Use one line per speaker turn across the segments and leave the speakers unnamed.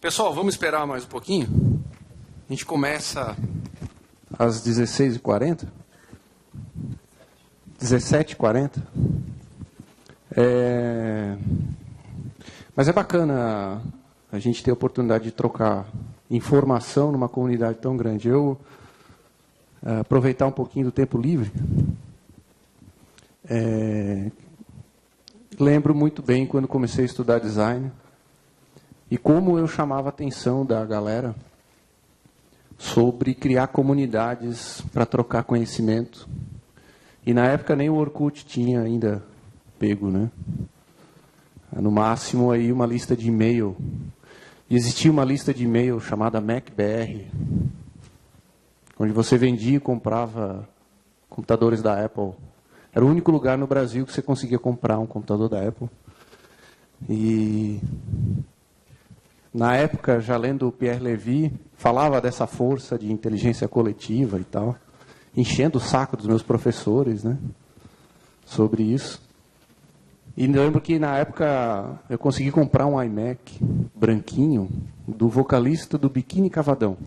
Pessoal, vamos esperar mais um pouquinho? A gente começa às 16h40? 17h40? Mas é bacana a gente ter a oportunidade de trocar informação numa comunidade tão grande. Eu aproveitar um pouquinho do tempo livre. Lembro muito bem quando comecei a estudar design e como eu chamava a atenção da galera sobre criar comunidades para trocar conhecimento. E na época nem o Orkut tinha ainda pego, né? No máximo aí uma lista de e-mail. E existia uma lista de e-mail chamada MacBR, onde você vendia e comprava computadores da Apple. Era o único lugar no Brasil que você conseguia comprar um computador da Apple. E na época, já lendo o Pierre Levy, falava dessa força de inteligência coletiva e tal, enchendo o saco dos meus professores, né, sobre isso. E lembro que na época eu consegui comprar um iMac branquinho do vocalista do Biquíni Cavadão.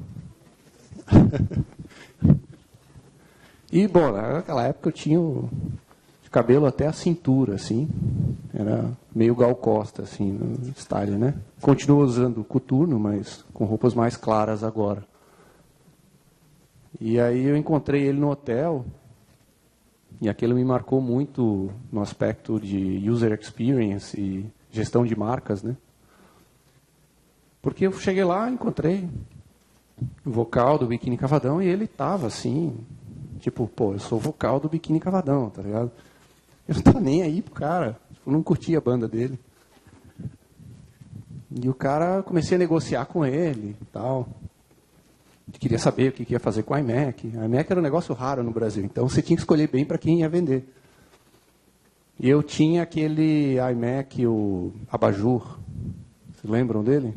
E, bom, naquela época eu tinha o cabelo até a cintura, assim. Era meio Gal Costa, assim, no style, né? Continuo usando coturno, mas com roupas mais claras agora. E aí eu encontrei ele no hotel, e aquilo me marcou muito no aspecto de user experience e gestão de marcas, né? Porque eu cheguei lá, encontrei o vocal do Biquíni Cavadão, e ele estava assim, tipo, pô, eu sou vocal do Biquíni Cavadão, tá ligado? Eu não estava nem aí pro cara, eu não curtia a banda dele. E o cara, comecei a negociar com ele e tal. Queria saber o que ia fazer com o iMac. O iMac era um negócio raro no Brasil, então você tinha que escolher bem para quem ia vender. E eu tinha aquele iMac, o Abajur, vocês lembram dele?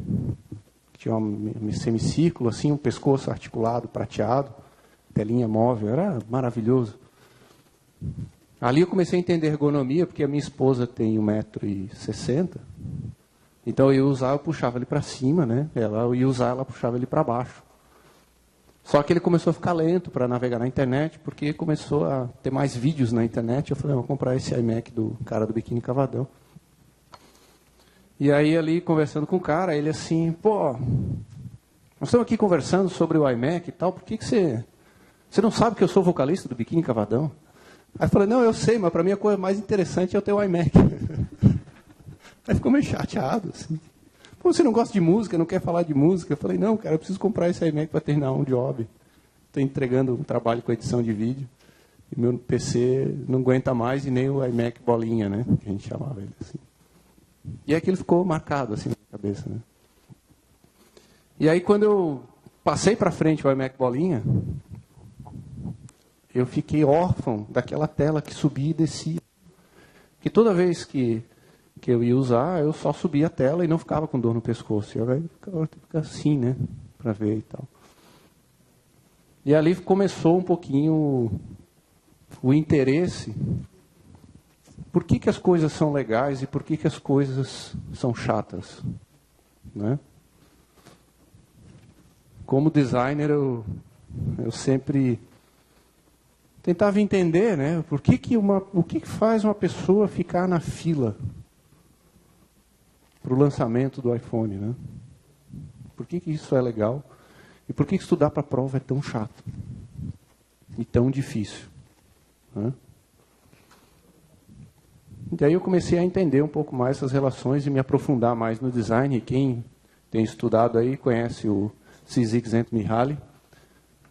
Tinha um semicírculo, assim, um pescoço articulado, prateado, telinha móvel, era maravilhoso. Ali eu comecei a entender ergonomia, porque a minha esposa tem 1,60 m. Então eu ia usar, eu puxava ele para cima, né? Eu ia usar, ela puxava ele para baixo. Só que ele começou a ficar lento para navegar na internet, porque começou a ter mais vídeos na internet. Eu falei, vou comprar esse iMac do cara do Biquíni Cavadão. E aí, ali, conversando com o cara, ele assim, pô, nós estamos aqui conversando sobre o iMac e tal, por que você não sabe que eu sou vocalista do Biquíni Cavadão? Aí eu falei, não, eu sei, mas para mim a coisa mais interessante é o teu iMac. Aí ficou meio chateado, assim. Pô, você não gosta de música, não quer falar de música? Eu falei, não, cara, eu preciso comprar esse iMac para terminar um job. Estou entregando um trabalho com edição de vídeo. E meu PC não aguenta mais, e nem o iMac bolinha, né? Que a gente chamava ele assim. E aquilo ficou marcado, assim, na cabeça, né? E aí, quando eu passei para frente o iMac bolinha, eu fiquei órfão daquela tela que subia e descia. Porque toda vez que eu ia usar, eu só subia a tela e não ficava com dor no pescoço. Eu ficava assim, né, para ver e tal. E ali começou um pouquinho o interesse. Por que as coisas são legais e por que as coisas são chatas, né? Como designer, eu sempre tentava entender, né, o que faz uma pessoa ficar na fila para o lançamento do iPhone, né? Por que isso é legal? E por que estudar para a prova é tão chato? E tão difícil? Né? E daí eu comecei a entender um pouco mais essas relações e me aprofundar mais no design. E quem tem estudado aí conhece o Csikszentmihalyi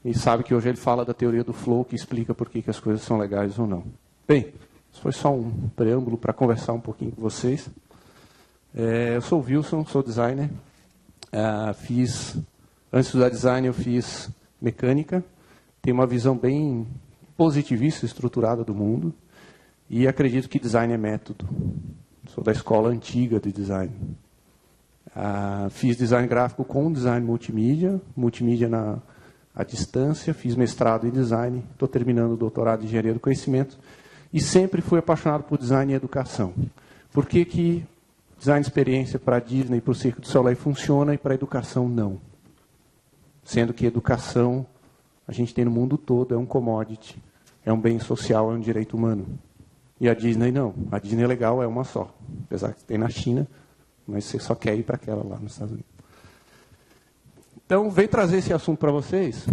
e sabe que hoje ele fala da teoria do flow, que explica por que as coisas são legais ou não. Bem, isso foi só um preâmbulo para conversar um pouquinho com vocês. Eu sou o Wilson, sou designer. Antes de estudar design, eu fiz mecânica. Tenho uma visão bem positivista, estruturada do mundo. E acredito que design é método. Sou da escola antiga de design. Fiz design gráfico com design multimídia à distância. Fiz mestrado em design. Estou terminando o doutorado em engenharia do conhecimento. E sempre fui apaixonado por design e educação. Por que Design de experiência para a Disney e para o Cirque du Soleil funciona e para a educação não. Sendo que educação, a gente tem no mundo todo, é um commodity, é um bem social, é um direito humano. E a Disney não. A Disney legal é uma só. Apesar que tem na China, mas você só quer ir para aquela lá nos Estados Unidos. Então, veio trazer esse assunto para vocês,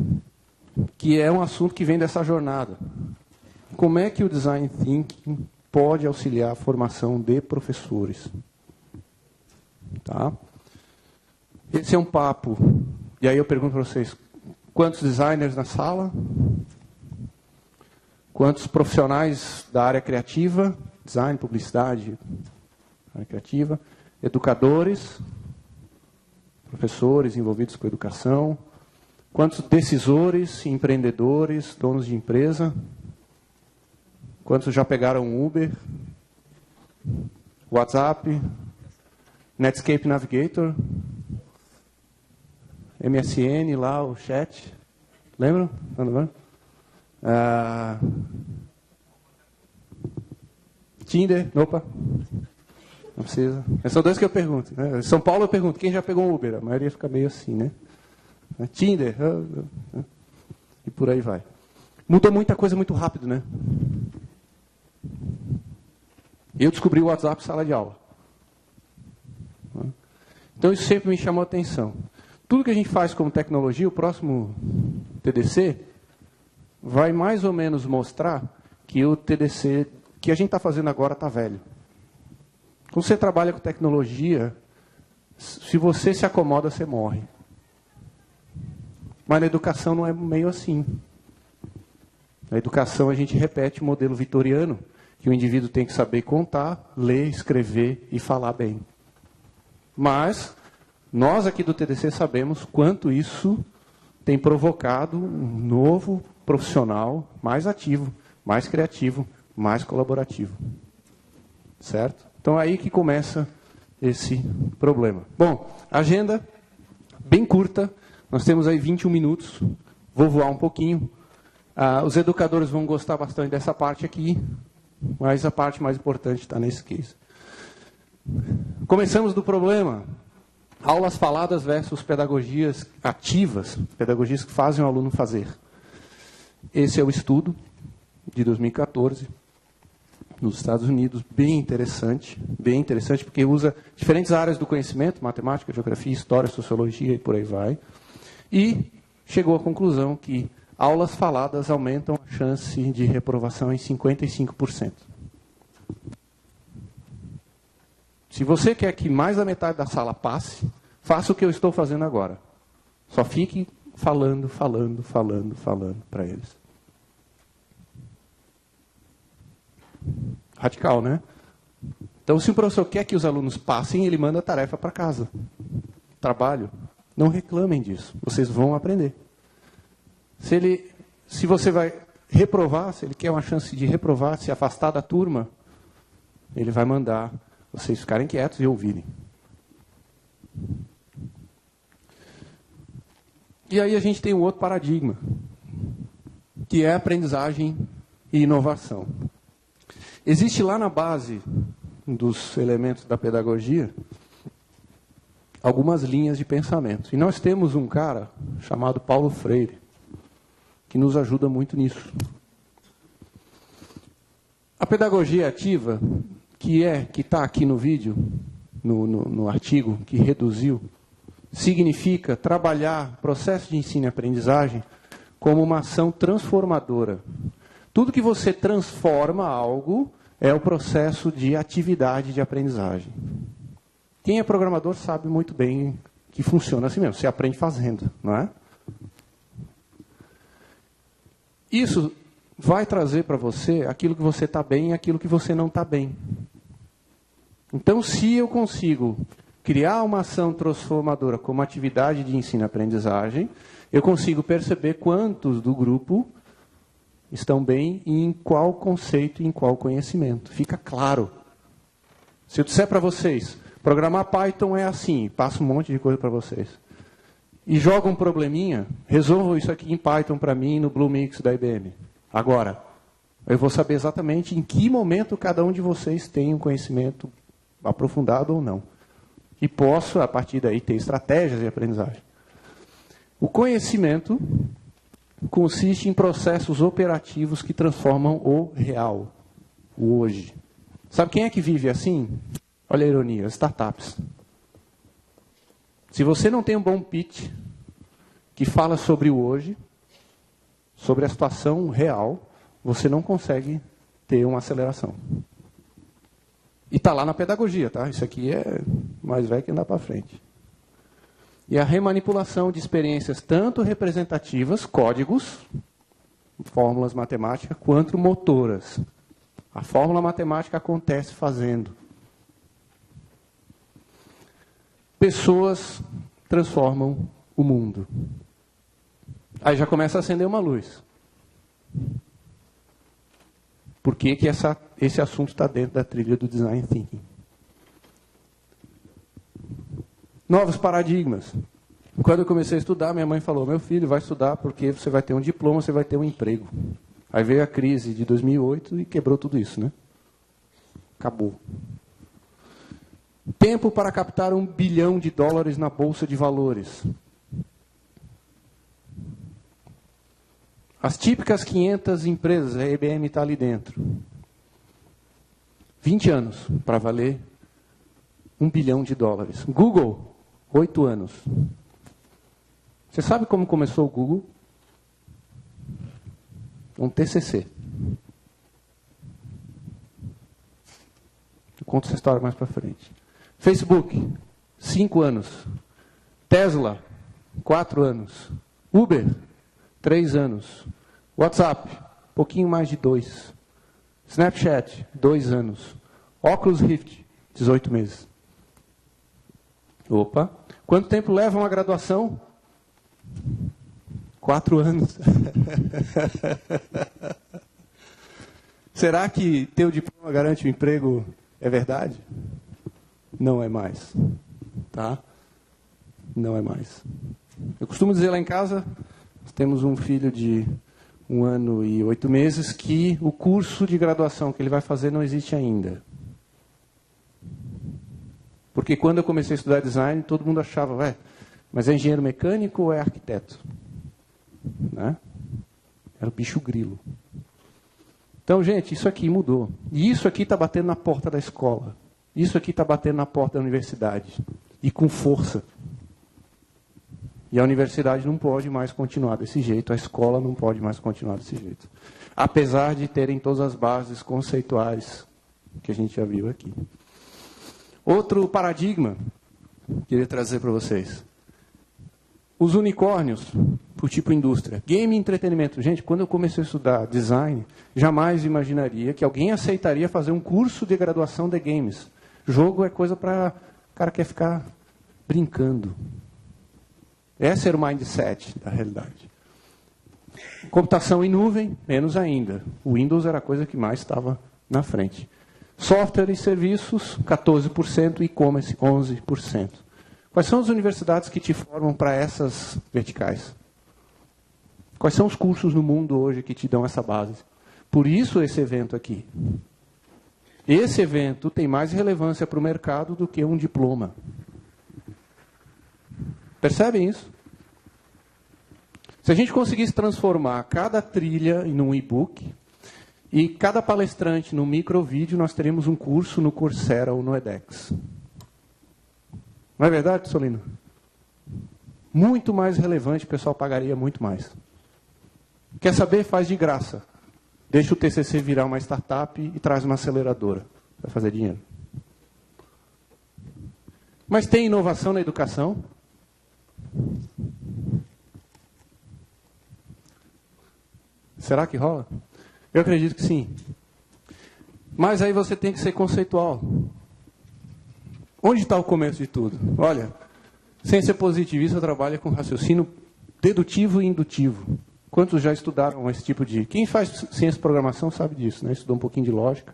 que é um assunto que vem dessa jornada. Como é que o Design Thinking pode auxiliar a formação de professores? Tá? Esse é um papo. E aí eu pergunto para vocês, quantos designers na sala? Quantos profissionais da área criativa? Design, publicidade, área criativa. Educadores, professores envolvidos com educação. Quantos decisores, empreendedores, donos de empresa? Quantos já pegaram Uber? WhatsApp? Netscape Navigator? MSN lá, o chat? Lembram? Tinder? Opa! Não precisa. São dois que eu pergunto. Né? São Paulo eu pergunto, quem já pegou um Uber? A maioria fica meio assim, né? Tinder? E por aí vai. Mudou muita coisa muito rápido, né? Eu descobri o WhatsApp sala de aula. Então isso sempre me chamou a atenção. Tudo que a gente faz como tecnologia, o próximo TDC vai mais ou menos mostrar que o TDC que a gente está fazendo agora está velho. Quando você trabalha com tecnologia, se você se acomoda, você morre. Mas na educação não é meio assim. Na educação a gente repete o modelo vitoriano, que o indivíduo tem que saber contar, ler, escrever e falar bem. Mas nós aqui do TDC sabemos quanto isso tem provocado um novo profissional mais ativo, mais criativo, mais colaborativo. Certo? Então é aí que começa esse problema. Bom, agenda bem curta, nós temos aí 21 minutos, vou voar um pouquinho. Os educadores vão gostar bastante dessa parte aqui, mas a parte mais importante está nesse case. Começamos do problema. Aulas faladas versus pedagogias ativas, pedagogias que fazem o aluno fazer. Esse é o estudo de 2014, nos Estados Unidos, bem interessante porque usa diferentes áreas do conhecimento, matemática, geografia, história, sociologia e por aí vai, e chegou à conclusão que aulas faladas aumentam a chance de reprovação em 55%. Se você quer que mais da metade da sala passe, faça o que eu estou fazendo agora. Só fique falando para eles. Radical, né? Então, se o professor quer que os alunos passem, ele manda a tarefa para casa. Trabalho. Não reclamem disso. Vocês vão aprender. Se você vai reprovar, se ele quer uma chance de reprovar, se afastar da turma, ele vai mandar vocês ficarem quietos e ouvirem. E aí a gente tem um outro paradigma, que é aprendizagem e inovação. Existe lá na base dos elementos da pedagogia algumas linhas de pensamento. E nós temos um cara chamado Paulo Freire, que nos ajuda muito nisso. A pedagogia ativa, que está aqui no vídeo, no artigo que reduziu, significa trabalhar processo de ensino e aprendizagem como uma ação transformadora. Tudo que você transforma algo é o processo de atividade de aprendizagem. Quem é programador sabe muito bem que funciona assim mesmo, você aprende fazendo, não é? Isso vai trazer para você aquilo que você está bem e aquilo que você não está bem. Então, se eu consigo criar uma ação transformadora como atividade de ensino e aprendizagem, eu consigo perceber quantos do grupo estão bem e em qual conceito e em qual conhecimento. Fica claro. Se eu disser para vocês, programar Python é assim, passo um monte de coisa para vocês. E joga um probleminha, resolvam isso aqui em Python para mim no Bluemix da IBM. Agora, eu vou saber exatamente em que momento cada um de vocês tem um conhecimento aprofundado ou não. E posso, a partir daí, ter estratégias de aprendizagem. O conhecimento consiste em processos operativos que transformam o real, o hoje. Sabe quem é que vive assim? Olha a ironia, as startups. Se você não tem um bom pitch que fala sobre o hoje, sobre a situação real, você não consegue ter uma aceleração. E está lá na pedagogia, tá? Isso aqui é mais velho que andar para frente. E a remanipulação de experiências tanto representativas, códigos, fórmulas matemáticas, quanto motoras. A fórmula matemática acontece fazendo. Pessoas transformam o mundo. Aí já começa a acender uma luz. Por que esse assunto está dentro da trilha do Design Thinking? Novos paradigmas. Quando eu comecei a estudar, minha mãe falou, meu filho, vai estudar porque você vai ter um diploma, você vai ter um emprego. Aí veio a crise de 2008 e quebrou tudo isso, né? Acabou. Tempo para captar $1 bilhão na Bolsa de Valores. As típicas 500 empresas, a IBM está ali dentro. 20 anos para valer $1 bilhão. Google, 8 anos. Você sabe como começou o Google? Um TCC. Eu conto essa história mais para frente. Facebook, 5 anos. Tesla, 4 anos. Uber, 3 anos. WhatsApp, pouquinho mais de 2. Snapchat, 2 anos. Oculus Rift, 18 meses. Opa. Quanto tempo leva uma graduação? 4 anos. Será que ter o diploma garante o emprego? É verdade? Não é mais. Tá? Não é mais. Eu costumo dizer lá em casa, nós temos um filho de 1 ano e 8 meses, que o curso de graduação que ele vai fazer não existe ainda. Porque quando eu comecei a estudar design, todo mundo achava, mas é engenheiro mecânico ou é arquiteto? Né? Era o bicho grilo. Então, gente, isso aqui mudou. E isso aqui está batendo na porta da escola. Isso aqui está batendo na porta da universidade. E com força. E a universidade não pode mais continuar desse jeito. A escola não pode mais continuar desse jeito. Apesar de terem todas as bases conceituais que a gente já viu aqui. Outro paradigma que queria trazer para vocês. Os unicórnios, por tipo indústria. Game e entretenimento. Gente, quando eu comecei a estudar design, jamais imaginaria que alguém aceitaria fazer um curso de graduação de games. Jogo é coisa para o cara que quer ficar brincando. Esse era o mindset da realidade. Computação em nuvem, menos ainda. O Windows era a coisa que mais estava na frente. Software e serviços, 14%, e-commerce, 11%. Quais são as universidades que te formam para essas verticais? Quais são os cursos no mundo hoje que te dão essa base? Por isso esse evento aqui. Esse evento tem mais relevância para o mercado do que um diploma. Percebem isso? Se a gente conseguisse transformar cada trilha em um e-book e cada palestrante num microvídeo, nós teríamos um curso no Coursera ou no edX. Não é verdade, Solino? Muito mais relevante, o pessoal pagaria muito mais. Quer saber? Faz de graça. Deixa o TCC virar uma startup e traz uma aceleradora. Vai fazer dinheiro. Mas tem inovação na educação? Será que rola? Eu acredito que sim. Mas aí você tem que ser conceitual. Onde está o começo de tudo? Olha, ciência positivista trabalha com raciocínio dedutivo e indutivo. Quantos já estudaram esse tipo de... Quem faz ciência de programação sabe disso, né? Estudou um pouquinho de lógica,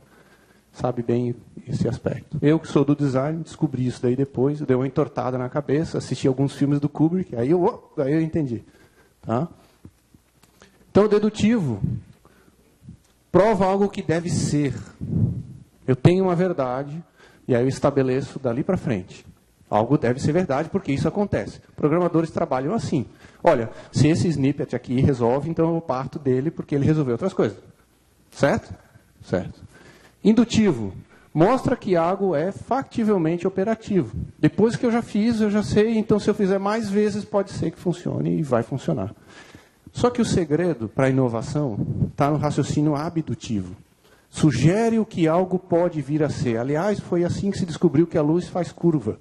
sabe bem esse aspecto. Eu, que sou do design, descobri isso daí depois, dei uma entortada na cabeça, assisti alguns filmes do Kubrick, aí eu entendi. Tá? Então, o dedutivo prova algo que deve ser. Eu tenho uma verdade, E aí eu estabeleço dali para frente. Algo deve ser verdade, porque isso acontece. Programadores trabalham assim. Olha, se esse snippet aqui resolve, então eu parto dele porque ele resolveu outras coisas. Certo? Certo. Indutivo. Mostra que algo é factivelmente operativo. Depois que eu já fiz, eu já sei, então se eu fizer mais vezes, pode ser que funcione e vai funcionar. Só que o segredo para a inovação está no raciocínio abdutivo. Sugere o que algo pode vir a ser. Aliás, foi assim que se descobriu que a luz faz curva.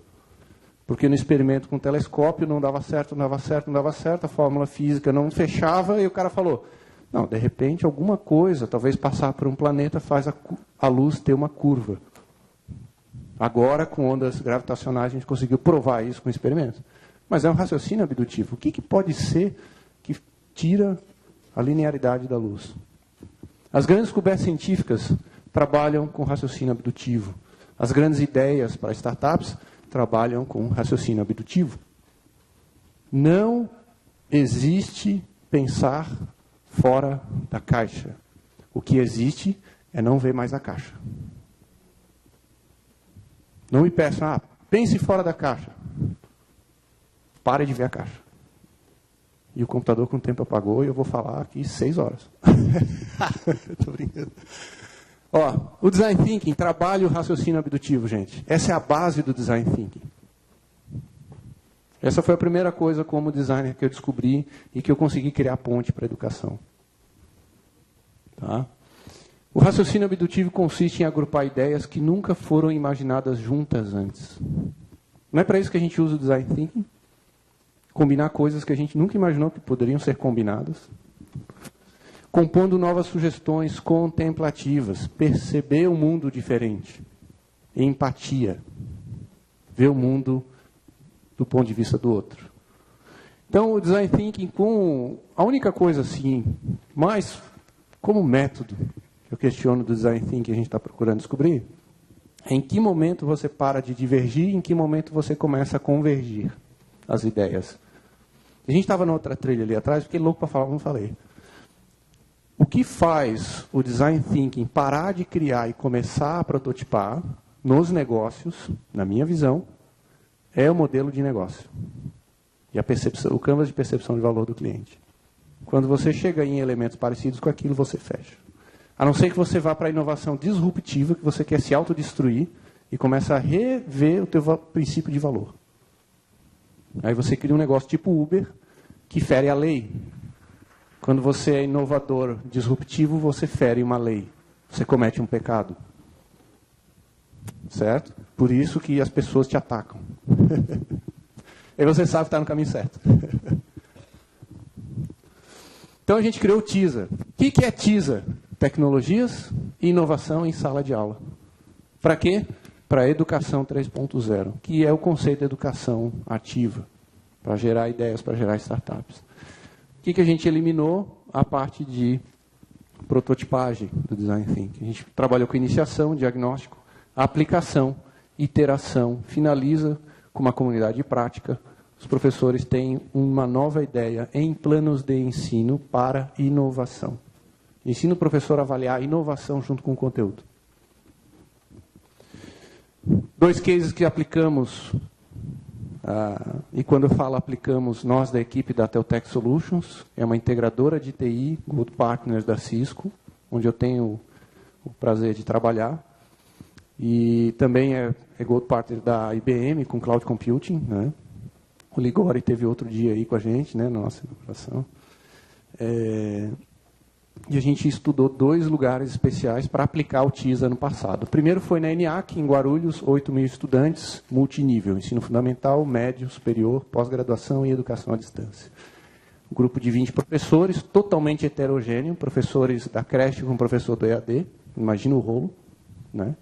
Porque no experimento com o telescópio não dava certo, não dava certo, não dava certo, a fórmula física não fechava, e o cara falou, não, de repente alguma coisa, talvez passar por um planeta, faz a luz ter uma curva. Agora, com ondas gravitacionais, a gente conseguiu provar isso com experimentos. Mas é um raciocínio abdutivo. O que pode ser que tira a linearidade da luz? As grandes descobertas científicas trabalham com raciocínio abdutivo. As grandes ideias para startups trabalham com raciocínio abdutivo. Não existe pensar fora da caixa. O que existe é não ver mais a caixa. Não me peçam, pense fora da caixa. Pare de ver a caixa. E o computador com o tempo apagou e eu vou falar aqui 6 horas. Estou brincando. Ó, o Design Thinking trabalha o raciocínio abdutivo, gente. Essa é a base do Design Thinking. Essa foi a primeira coisa como designer que eu descobri e que eu consegui criar ponte para a educação. Tá? O raciocínio abdutivo consiste em agrupar ideias que nunca foram imaginadas juntas antes. Não é para isso que a gente usa o Design Thinking? Combinar coisas que a gente nunca imaginou que poderiam ser combinadas. Compondo novas sugestões contemplativas, perceber o mundo diferente, empatia, ver o mundo do ponto de vista do outro. Então, o Design Thinking, a única coisa assim, mais como método, que eu questiono do Design Thinking que a gente está procurando descobrir, é em que momento você para de divergir e em que momento você começa a convergir as ideias. A gente estava na outra trilha ali atrás, fiquei louco para falar, como falei. O que faz o Design Thinking parar de criar e começar a prototipar nos negócios, na minha visão, é o modelo de negócio. E a percepção, o canvas de percepção de valor do cliente. Quando você chega em elementos parecidos com aquilo, você fecha. A não ser que você vá para a inovação disruptiva, que você quer se autodestruir e começa a rever o teu princípio de valor. Aí você cria um negócio tipo Uber, que fere a lei. Quando você é inovador, disruptivo, você fere uma lei. Você comete um pecado. Certo? Por isso que as pessoas te atacam. Aí você sabe que está no caminho certo. Então a gente criou o TISA. O que é TISA? Tecnologias e inovação em sala de aula. Para quê? Para a educação 3.0, que é o conceito de educação ativa, para gerar ideias, para gerar startups. O que a gente eliminou? A parte de prototipagem do Design Thinking. A gente trabalhou com iniciação, diagnóstico, aplicação, iteração, finaliza com uma comunidade de prática. Os professores têm uma nova ideia em planos de ensino para inovação. Ensina o professor a avaliar a inovação junto com o conteúdo. 2 cases que aplicamos, e quando eu falo aplicamos, nós da equipe da Teltec Solutions, é uma integradora de TI, Gold Partners da Cisco, onde eu tenho o prazer de trabalhar. E também é Gold Partner da IBM com Cloud Computing, né? O Ligori teve outro dia aí com a gente, né, na nossa inauguração. E a gente estudou 2 lugares especiais para aplicar o TISA ano passado. O primeiro foi na ENIAC, em Guarulhos, 8.000 estudantes, multinível, ensino fundamental, médio, superior, pós-graduação e educação à distância. Um grupo de 20 professores, totalmente heterogêneo, professores da creche com professor do EAD, imagina o rolo, né?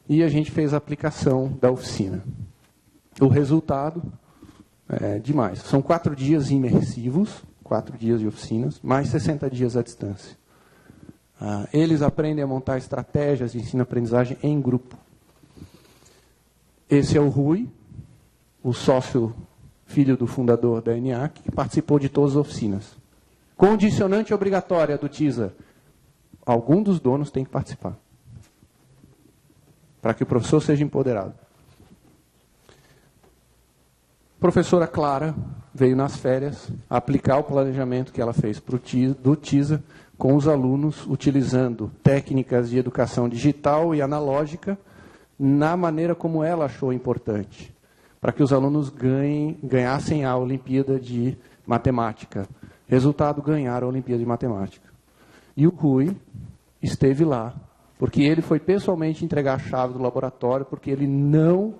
E a gente fez a aplicação da oficina. O resultado é demais. São 4 dias imersivos, 4 dias de oficinas, mais 60 dias à distância. Eles aprendem a montar estratégias de ensino-aprendizagem em grupo. Esse é o Rui, o sócio, filho do fundador da ENIAC, que participou de todas as oficinas. Condicionante obrigatória do TISA. Algum dos donos tem que participar. para que o professor seja empoderado. A professora Clara veio nas férias aplicar o planejamento que ela fez do TISA com os alunos, utilizando técnicas de educação digital e analógica na maneira como ela achou importante, para que os alunos ganhassem a Olimpíada de Matemática. Resultado, ganharam a Olimpíada de Matemática. E o Rui esteve lá, porque ele foi pessoalmente entregar a chave do laboratório, porque ele não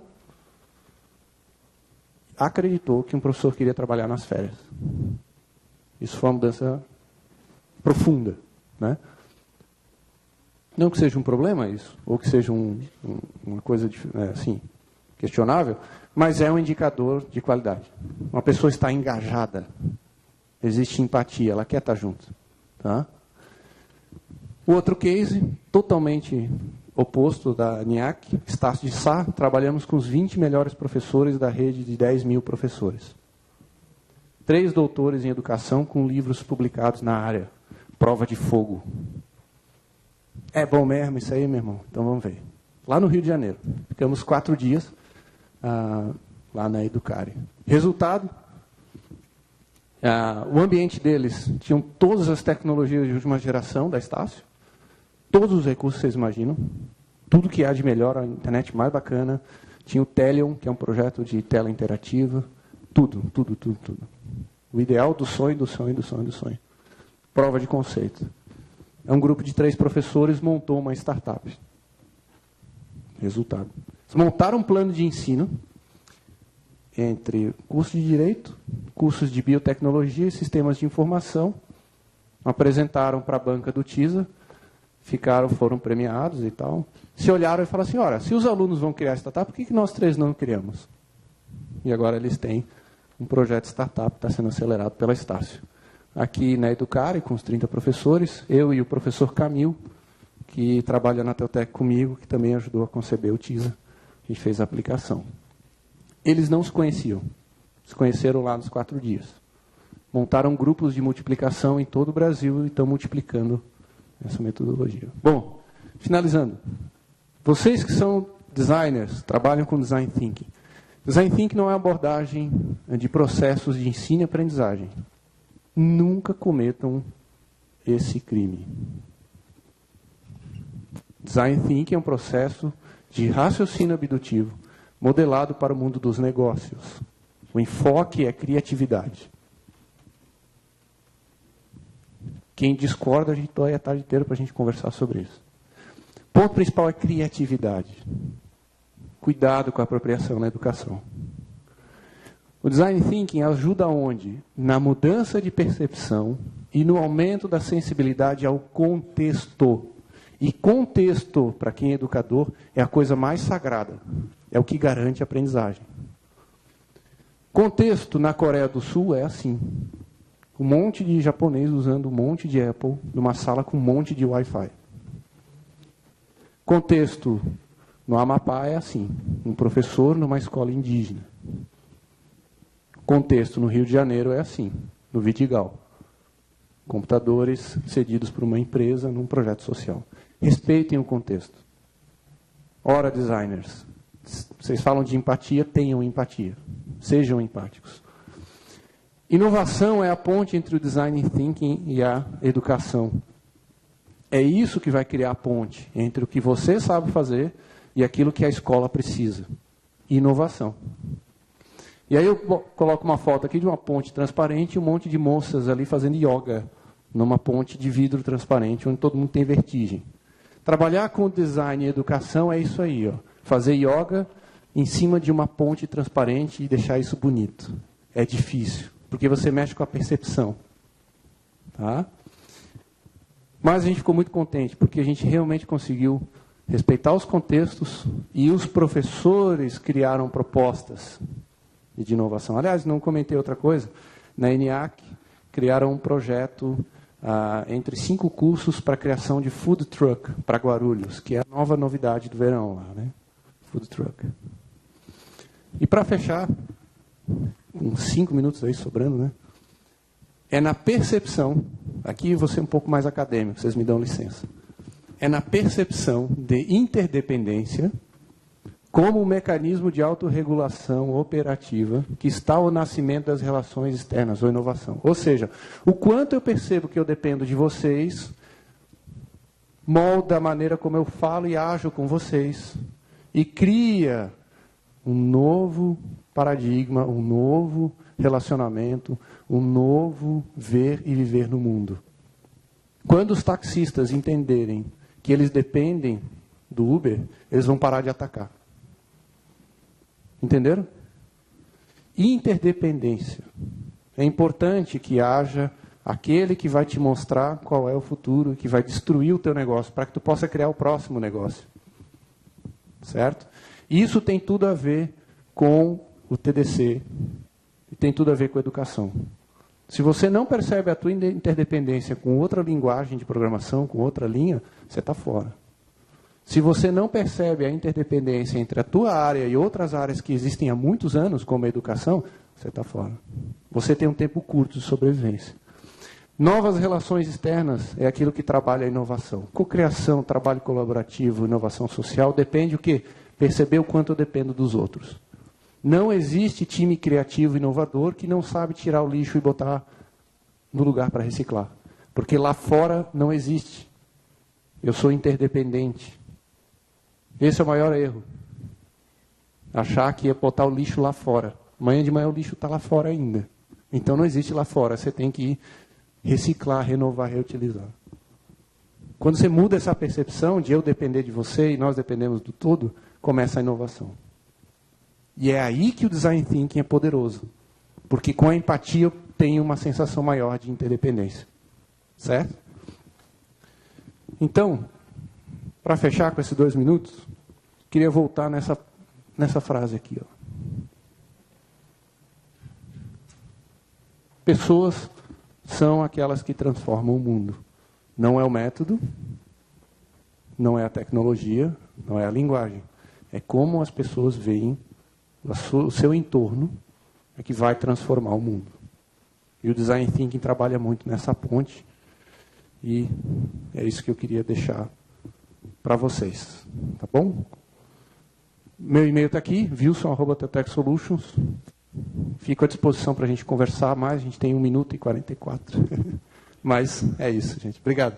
acreditou que um professor queria trabalhar nas férias. Isso foi uma mudança profunda, né? Não que seja um problema isso, ou que seja uma coisa assim, questionável, mas é um indicador de qualidade. Uma pessoa está engajada, existe empatia, ela quer estar junto. Tá? O outro case, totalmente oposto da NIAC, Estácio de Sá, trabalhamos com os 20 melhores professores da rede de 10 mil professores. 3 doutores em educação com livros publicados na área. Prova de fogo. É bom mesmo isso aí, meu irmão? Então vamos ver. Lá no Rio de Janeiro. Ficamos 4 dias lá na Educare. Resultado, o ambiente deles tinham todas as tecnologias de última geração da Estácio. Todos os recursos que vocês imaginam. Tudo que há de melhor, a internet mais bacana. Tinha o Telion, que é um projeto de tela interativa. Tudo. O ideal do sonho. Prova de conceito. É um grupo de 3 professores, montou uma startup. Resultado. Eles montaram um plano de ensino entre cursos de Direito, cursos de Biotecnologia e Sistemas de Informação. Apresentaram para a banca do TISA, foram premiados e tal. Se olharam e falaram assim, olha, se os alunos vão criar startup, por que nós 3 não criamos? E agora eles têm um projeto de startup que está sendo acelerado pela Estácio. Aqui na Educare, com os 30 professores, eu e o professor Camil, que trabalha na Teutec comigo, que também ajudou a conceber o TISA. A gente fez a aplicação. Eles não se conheciam. Se conheceram lá nos 4 dias. Montaram grupos de multiplicação em todo o Brasil e estão multiplicando essa metodologia. Bom, finalizando. Vocês que são designers, trabalham com Design Thinking. Design Thinking não é abordagem de processos de ensino e aprendizagem. Nunca cometam esse crime. Design Thinking é um processo de raciocínio abdutivo, modelado para o mundo dos negócios. O enfoque é criatividade. Quem discorda, a gente vai a tarde inteira para a gente conversar sobre isso. O ponto principal é criatividade. Cuidado com a apropriação na educação. O Design Thinking ajuda onde? Na mudança de percepção e no aumento da sensibilidade ao contexto. E contexto, para quem é educador, é a coisa mais sagrada. É o que garante a aprendizagem. Contexto na Coreia do Sul é assim. Um monte de japonês usando um monte de Apple numa sala com um monte de Wi-Fi. Contexto no Amapá é assim. Um professor numa escola indígena. Contexto no Rio de Janeiro é assim. No Vidigal. Computadores cedidos por uma empresa num projeto social. Respeitem o contexto. Ora, designers, vocês falam de empatia, tenham empatia. Sejam empáticos. Inovação é a ponte entre o design thinking e a educação. É isso que vai criar a ponte entre o que você sabe fazer e aquilo que a escola precisa. Inovação. E aí eu coloco uma foto aqui de uma ponte transparente e um monte de moças ali fazendo yoga numa ponte de vidro transparente, onde todo mundo tem vertigem. Trabalhar com design e educação é isso aí, ó. Fazer yoga em cima de uma ponte transparente e deixar isso bonito. É difícil, porque você mexe com a percepção. Tá? Mas a gente ficou muito contente, porque a gente realmente conseguiu respeitar os contextos e os professores criaram propostas de inovação. Aliás, não comentei outra coisa. Na ENIAC, criaram um projeto entre 5 cursos para a criação de food truck para Guarulhos, que é a nova novidade do verão lá, né? Food truck. E para fechar, uns 5 minutos aí sobrando, né? É na percepção, aqui vou ser um pouco mais acadêmico, vocês me dão licença. É na percepção de interdependência como um mecanismo de autorregulação operativa que está ao nascimento das relações externas ou inovação. Ou seja, o quanto eu percebo que eu dependo de vocês, molda a maneira como eu falo e ajo com vocês, e cria um novo paradigma, um novo relacionamento, um novo ver e viver no mundo. Quando os taxistas entenderem que eles dependem do Uber, eles vão parar de atacar. Entenderam? Interdependência. É importante que haja aquele que vai te mostrar qual é o futuro, que vai destruir o teu negócio, para que tu possa criar o próximo negócio. Certo? Isso tem tudo a ver com o TDC, e tem tudo a ver com a educação. Se você não percebe a tua interdependência com outra linguagem de programação, com outra linha, você está fora. Se você não percebe a interdependência entre a tua área e outras áreas que existem há muitos anos, como a educação, você está fora. Você tem um tempo curto de sobrevivência. Novas relações externas é aquilo que trabalha a inovação. Cocriação, trabalho colaborativo, inovação social, depende o quê? Perceber o quanto eu dependo dos outros. Não existe time criativo e inovador que não sabe tirar o lixo e botar no lugar para reciclar. Porque lá fora não existe. Eu sou interdependente. Esse é o maior erro. Achar que ia botar o lixo lá fora. Amanhã de manhã o lixo está lá fora ainda. Então não existe lá fora. Você tem que reciclar, renovar, reutilizar. Quando você muda essa percepção de eu depender de você e nós dependemos do todo, começa a inovação. E é aí que o design thinking é poderoso. Porque com a empatia eu tenho uma sensação maior de interdependência. Certo? Então, para fechar com esses 2 minutos, queria voltar nessa frase aqui. Ó. Pessoas são aquelas que transformam o mundo. Não é o método, não é a tecnologia, não é a linguagem. É como as pessoas veem o seu entorno é que vai transformar o mundo. E o Design Thinking trabalha muito nessa ponte. E é isso que eu queria deixar para vocês. Tá bom? Meu e-mail está aqui, wilson@teutec-solutions. Fico à disposição para a gente conversar mais. A gente tem 1 minuto e 44. Mas é isso, gente. Obrigado.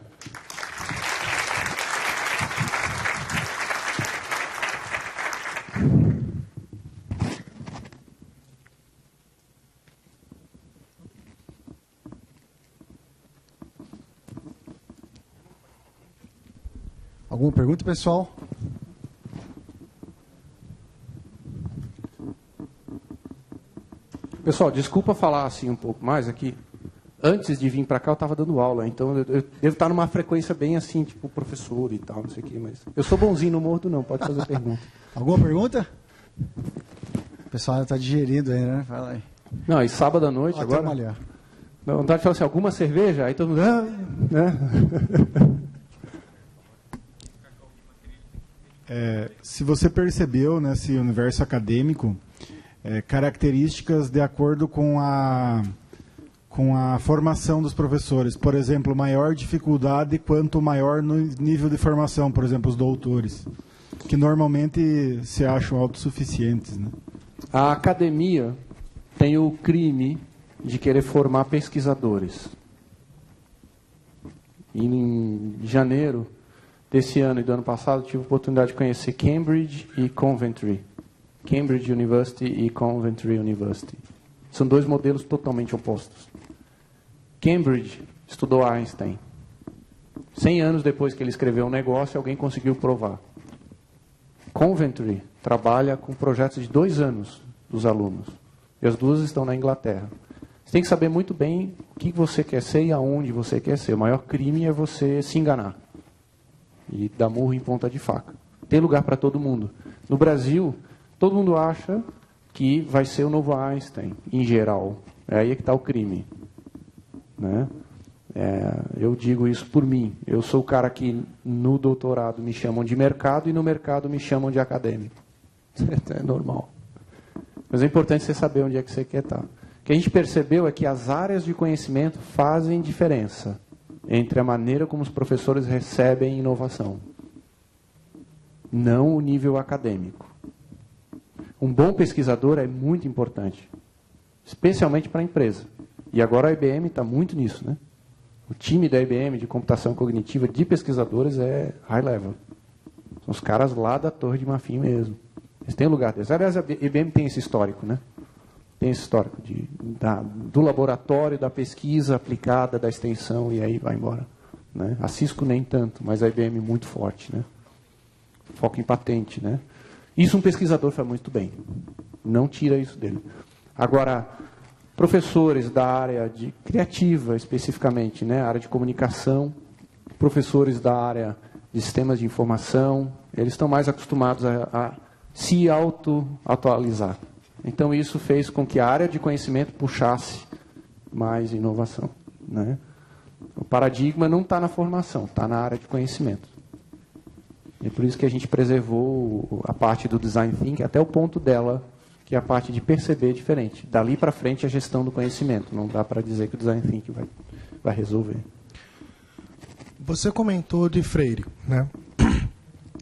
Alguma pergunta, pessoal?
Pessoal, desculpa falar assim um pouco mais aqui. Antes de vir para cá, eu estava dando aula, então eu devo estar numa frequência bem assim, tipo professor e tal, não sei o quê, mas eu sou bonzinho, não mordo não, pode fazer pergunta.
Alguma pergunta? O pessoal está digerindo aí, né? Fala aí.
Não, e sábado à noite
Até
agora...
malhar.
Dá vontade de falar assim, alguma cerveja? Aí todo mundo... né?
Se você percebeu nesse universo acadêmico características de acordo com a formação dos professores, por exemplo, maior dificuldade quanto maior no nível de formação, por exemplo, os doutores, que normalmente se acham autossuficientes, né?
A academia tem o crime de querer formar pesquisadores. E em janeiro desse ano e do ano passado, tive a oportunidade de conhecer Cambridge e Coventry. Cambridge University e Coventry University. São 2 modelos totalmente opostos. Cambridge estudou Einstein. 100 anos depois que ele escreveu um negócio, alguém conseguiu provar. Coventry trabalha com projetos de 2 anos dos alunos. E as 2 estão na Inglaterra. Você tem que saber muito bem o que você quer ser e aonde você quer ser. O maior crime é você se enganar. E dar murro em ponta de faca. Tem lugar para todo mundo. No Brasil, todo mundo acha que vai ser o novo Einstein, em geral. É aí que está o crime. Né? Eu digo isso por mim. Eu sou o cara que no doutorado me chamam de mercado e no mercado me chamam de acadêmico. É normal. Mas é importante você saber onde é que você quer estar. O que a gente percebeu é que as áreas de conhecimento fazem diferença entre a maneira como os professores recebem inovação. Não o nível acadêmico. Um bom pesquisador é muito importante, especialmente para a empresa. E agora a IBM está muito nisso, né? O time da IBM de computação cognitiva de pesquisadores é high level. São os caras lá da Torre de Marfim mesmo. Eles têm lugar deles. Aliás, a IBM tem esse histórico, né? Tem esse histórico do laboratório, da pesquisa aplicada, da extensão, e aí vai embora. Né? A Cisco nem tanto, mas a IBM muito forte, né? Foco em patente, né? Isso um pesquisador faz muito bem. Não tira isso dele. Agora, professores da área de criativa, especificamente, né? Área de comunicação, professores da área de sistemas de informação, eles estão mais acostumados a se atualizar. Então, isso fez com que a área de conhecimento puxasse mais inovação, né? O paradigma não está na formação, está na área de conhecimento. É por isso que a gente preservou a parte do design thinking até o ponto dela, que é a parte de perceber diferente. Dali para frente, a gestão do conhecimento. Não dá para dizer que o design thinking vai resolver.
Você comentou de Freire, né?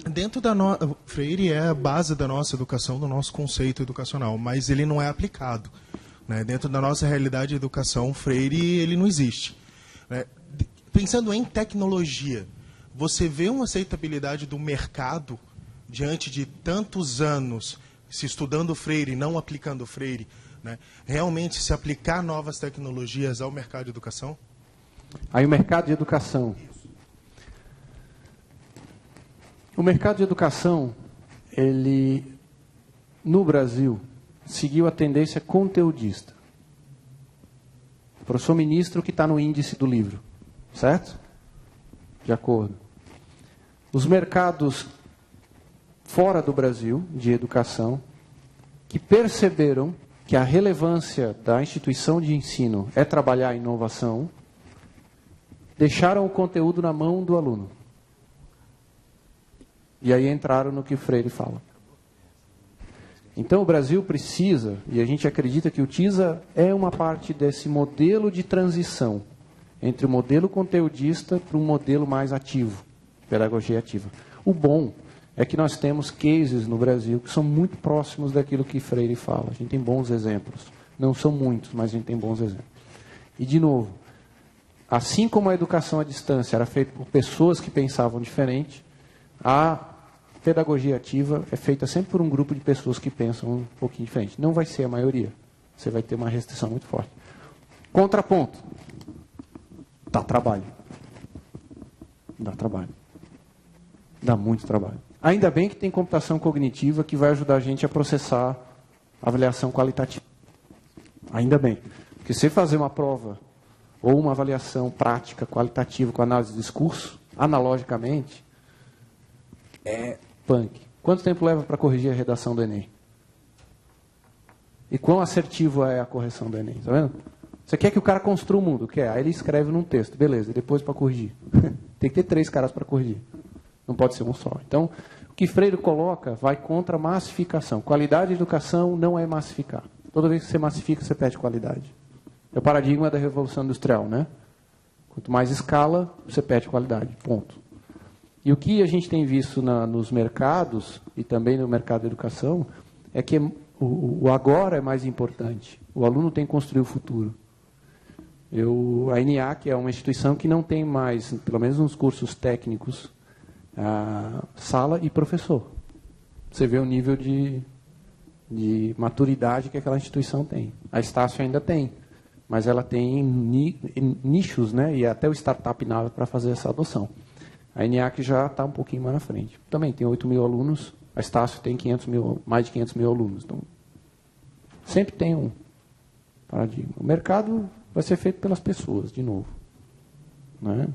Dentro da Freire é a base da nossa educação, do nosso conceito educacional, mas ele não é aplicado, né? Dentro da nossa realidade de educação, Freire ele não existe, né? Pensando em tecnologia, você vê uma aceitabilidade do mercado diante de tantos anos se estudando Freire e não aplicando Freire, né? Realmente se aplicar novas tecnologias ao mercado de educação?
Aí o mercado de educação. O mercado de educação, ele, no Brasil, seguiu a tendência conteudista. O professor ministro que está no índice do livro, certo? De acordo. Os mercados fora do Brasil, de educação, que perceberam que a relevância da instituição de ensino é trabalhar a inovação, deixaram o conteúdo na mão do aluno. E aí entraram no que o Freire fala. Então o Brasil precisa, e a gente acredita que o TISA é uma parte desse modelo de transição entre o modelo conteudista para um modelo mais ativo, pedagogia ativa. O bom é que nós temos cases no Brasil que são muito próximos daquilo que Freire fala. A gente tem bons exemplos. Não são muitos, mas a gente tem bons exemplos. E, de novo, assim como a educação à distância era feita por pessoas que pensavam diferente, a pedagogia ativa é feita sempre por um grupo de pessoas que pensam um pouquinho diferente. Não vai ser a maioria. Você vai ter uma restrição muito forte. Contraponto. Dá trabalho. Dá trabalho. Dá muito trabalho. Ainda bem que tem computação cognitiva que vai ajudar a gente a processar a avaliação qualitativa. Ainda bem. Porque se fazer uma prova ou uma avaliação prática, qualitativa, com análise de discurso, analogicamente, é punk. Quanto tempo leva para corrigir a redação do Enem? E quão assertivo é a correção do Enem? Tá vendo? Você quer que o cara construa o mundo? Quer? Aí ele escreve num texto. Beleza, e depois para corrigir. Tem que ter 3 caras para corrigir. Não pode ser um só. Então, o que Freire coloca vai contra a massificação. Qualidade de educação não é massificar. Toda vez que você massifica, você perde qualidade. É o paradigma da Revolução Industrial, né? Quanto mais escala, você perde qualidade. Ponto. E o que a gente tem visto nos mercados, e também no mercado da educação, é que o agora é mais importante. O aluno tem que construir o futuro. A ENIAC é uma instituição que não tem mais, pelo menos nos cursos técnicos, sala e professor. Você vê o nível de maturidade que aquela instituição tem. A Estácio ainda tem, mas ela tem nichos, né, e até o Startup Now para fazer essa adoção. A ENIAC já está um pouquinho mais na frente. Também tem 8 mil alunos, a Estácio tem mais de 500 mil alunos. Então, sempre tem um paradigma. O mercado vai ser feito pelas pessoas, de novo. Né?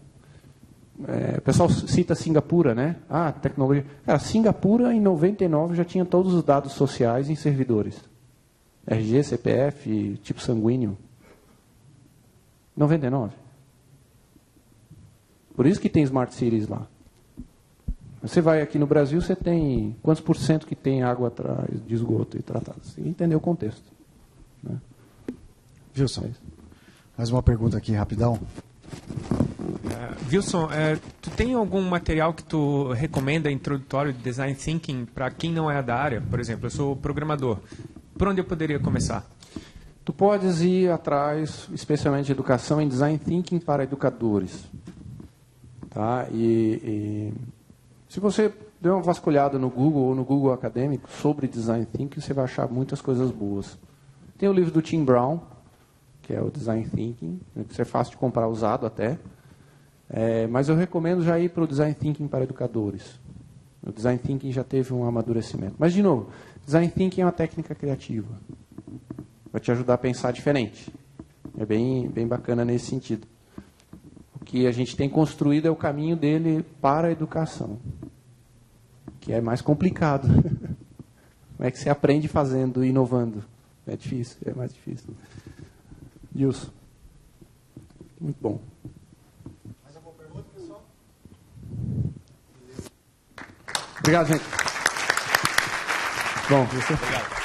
O pessoal cita Singapura, né? Tecnologia. Cara, Singapura, em 99, já tinha todos os dados sociais em servidores. RG, CPF, tipo sanguíneo. 99. Por isso que tem Smart Cities lá. Você vai aqui no Brasil, você tem quantos por cento que tem água atrás de esgoto e tratado? Você tem que entender o contexto. Né?
Wilson, mais uma pergunta aqui, rapidão.
Wilson, tu tem algum material que tu recomenda introdutório de Design Thinking para quem não é da área? Por exemplo, eu sou programador. Por onde eu poderia começar?
Tu podes ir atrás, especialmente de educação, em Design Thinking para educadores. Tá? E se você der uma vasculhada no Google ou no Google Acadêmico sobre Design Thinking, você vai achar muitas coisas boas. Tem o livro do Tim Brown, que é o Design Thinking, que é fácil de comprar usado até. Mas eu recomendo já ir para o Design Thinking para educadores. O Design Thinking já teve um amadurecimento. Mas, de novo, Design Thinking é uma técnica criativa. Vai te ajudar a pensar diferente. É bem bacana nesse sentido. O que a gente tem construído é o caminho dele para a educação, que é mais complicado. Como é que você aprende fazendo, inovando? É difícil, é mais difícil. Gilson. Muito bom.
Mais alguma pergunta, pessoal?
Obrigado, gente. Bom,
Obrigado.